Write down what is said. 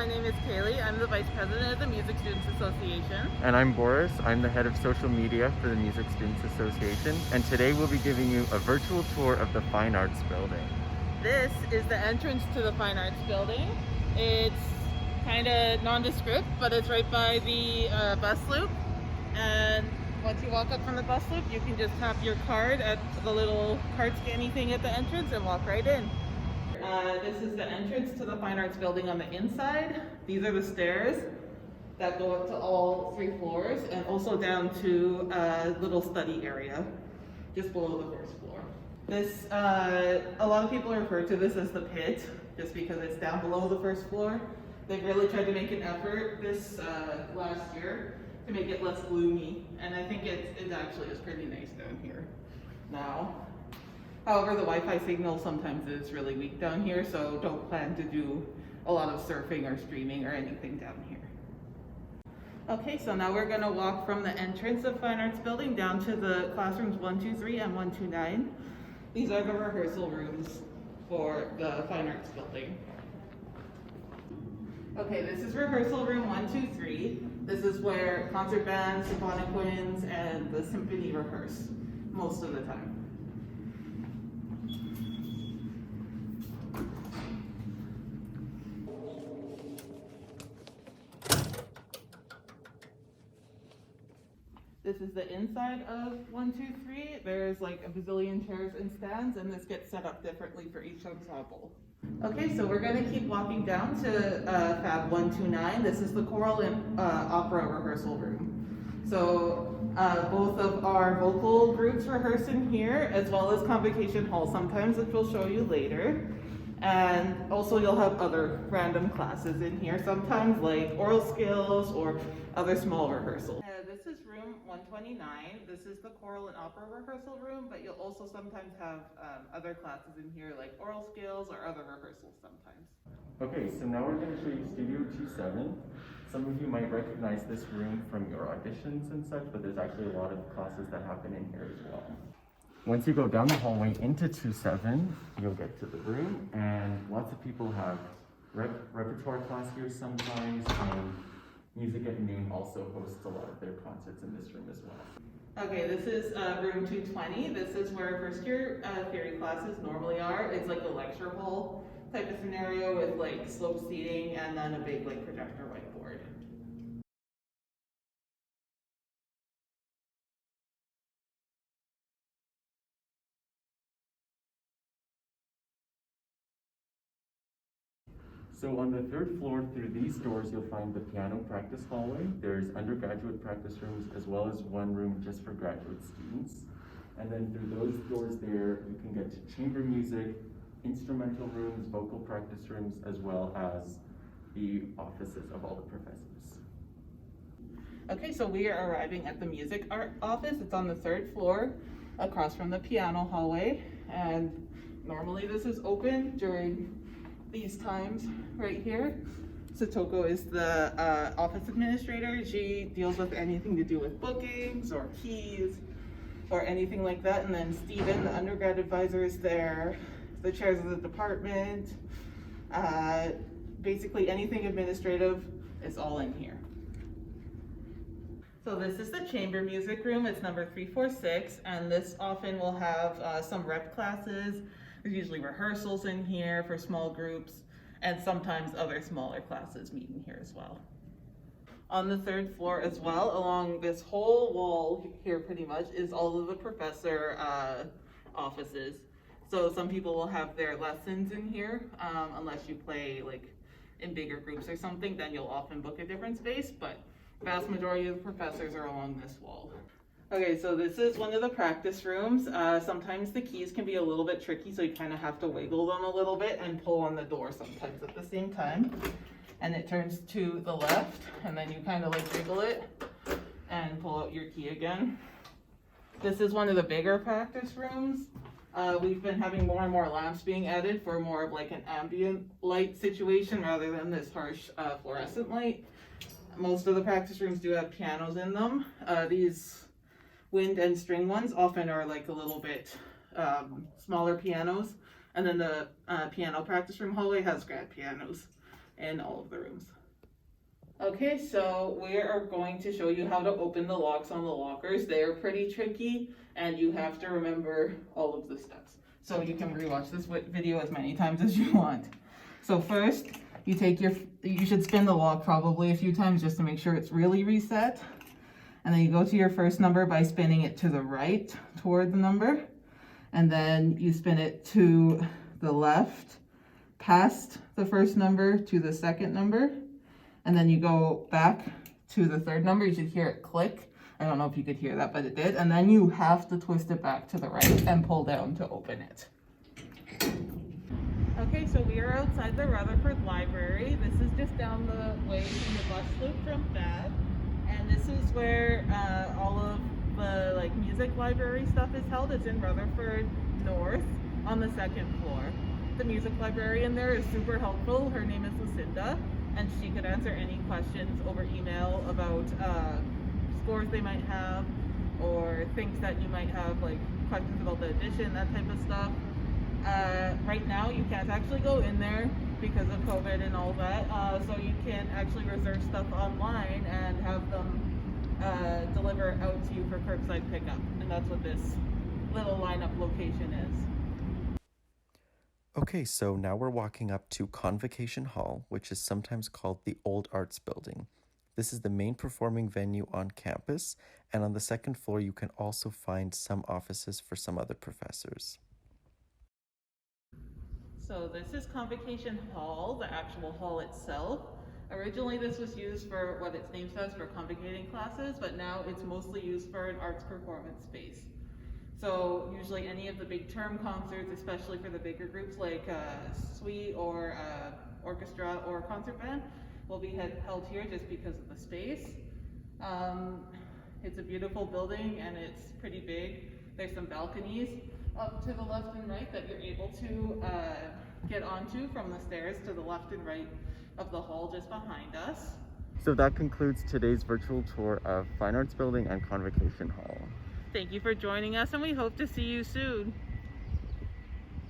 my name is Kayleigh. I'm the Vice President of the Music Students Association. And I'm Boris. I'm the head of social media for the Music Students Association. And today we'll be giving you a virtual tour of the Fine Arts Building. This is the entrance to the Fine Arts Building. It's kind of nondescript, but it's right by the bus loop. And once you walk up from the bus loop, you can just tap your card at the little card scanning thing at the entrance and walk right in. This is the entrance to the Fine Arts Building on the inside. These are the stairs that go up to all 3 floors and also down to a little study area just below the first floor. This, a lot of people refer to this as the pit just because it's down below the first floor. They've really tried to make an effort this last year to make it less gloomy, and I think it actually is pretty nice down here now. However, the Wi-Fi signal sometimes is really weak down here, so don't plan to do a lot of surfing or streaming or anything down here. Okay, so now we're going to walk from the entrance of Fine Arts Building down to the classrooms 123 and 129. These are the rehearsal rooms for the Fine Arts Building. Okay, this is rehearsal room 123. This is where concert bands, symphonic winds, and the symphony rehearse most of the time. This is the inside of 123. There's like a bazillion chairs and stands, and this gets set up differently for each ensemble. Okay, so we're going to keep walking down to Fab 129. This is the choral and opera rehearsal room. So both of our vocal groups rehearse in here, as well as Convocation Hall sometimes, which we'll show you later. And also you'll have other random classes in here, sometimes like oral skills or other small rehearsals. This is room 129. This is the choral and opera rehearsal room, but you'll also sometimes have other classes in here like oral skills or other rehearsals sometimes. Okay, so now we're going to show you Studio 27. Some of you might recognize this room from your auditions and such, but there's actually a lot of classes that happen in here as well. Once you go down the hallway into 27, you'll get to the room, and lots of people have repertoire class here sometimes, and Music at Noon also hosts a lot of their concerts in this room as well. Okay, this is room 220. This is where first year theory classes normally are. It's like a lecture hall type of scenario with like sloped seating and then a big like projector whiteboard. So on the 3rd floor through these doors, you'll find the piano practice hallway. There's undergraduate practice rooms as well as one room just for graduate students. And then through those doors there, you can get to chamber music, instrumental rooms, vocal practice rooms, as well as the offices of all the professors. Okay, so we are arriving at the music art office. It's on the 3rd floor across from the piano hallway. And normally this is open during these times right here. Satoko is the office administrator. She deals with anything to do with bookings or keys or anything like that. And then Steven, the undergrad advisor, is there. The chairs of the department. Basically anything administrative is all in here. So this is the chamber music room. It's number 346, and this often will have some rep classes. There's usually rehearsals in here for small groups, and sometimes other smaller classes meet in here as well. On the 3rd floor as well, along this whole wall here pretty much, is all of the professor offices. So some people will have their lessons in here, unless you play like in bigger groups or something, then you'll often book a different space, but vast majority of the professors are along this wall. Okay, so this is one of the practice rooms. Sometimes the keys can be a little bit tricky, so you kind of have to wiggle them a little bit and pull on the door sometimes at the same time. And it turns to the left, and then you kind of like wiggle it and pull out your key again. This is one of the bigger practice rooms. We've been having more and more lamps being added for more of like an ambient light situation rather than this harsh fluorescent light. Most of the practice rooms do have pianos in them. These wind and string ones often are like a little bit smaller pianos, and then the piano practice room hallway has grand pianos. in all of the rooms. Okay, so we are going to show you how to open the locks on the lockers. They are pretty tricky and you have to remember all of the steps. So you can rewatch this video as many times as you want. So first, you should spin the lock probably a few times just to make sure it's really reset. And then you go to your first number by spinning it to the right toward the number. And then you spin it to the left, past the first number to the second number. And then you go back to the third number. You should hear it click. I don't know if you could hear that, but it did. And then you have to twist it back to the right and pull down to open it. Okay, so we are outside the Rutherford Library. This is just down the way from the bus loop from Bath. And this is where all of the music library stuff is held. It's in Rutherford North on the second floor. The music librarian there is super helpful. Her name is Lucinda, and she could answer any questions over email about scores they might have, or things that you might have, like questions about the edition, that type of stuff. Right now you can't actually go in there because of COVID and all that, so you can actually reserve stuff online and have them deliver out to you for curbside pickup, and that's what this little lineup location is. Okay, so now we're walking up to Convocation Hall, which is sometimes called the Old Arts Building. This is the main performing venue on campus, and on the second floor you can also find some offices for some other professors. So this is Convocation Hall, the actual hall itself. Originally this was used for what its name says, for convocating classes, but now it's mostly used for an arts performance space. So usually any of the big term concerts, especially for the bigger groups like suite or orchestra or concert band, will be held here just because of the space. It's a beautiful building and it's pretty big. There's some balconies up to the left and right that you're able to get onto from the stairs to the left and right of the hall just behind us. So that concludes today's virtual tour of Fine Arts Building and Convocation Hall. Thank you for joining us, and we hope to see you soon.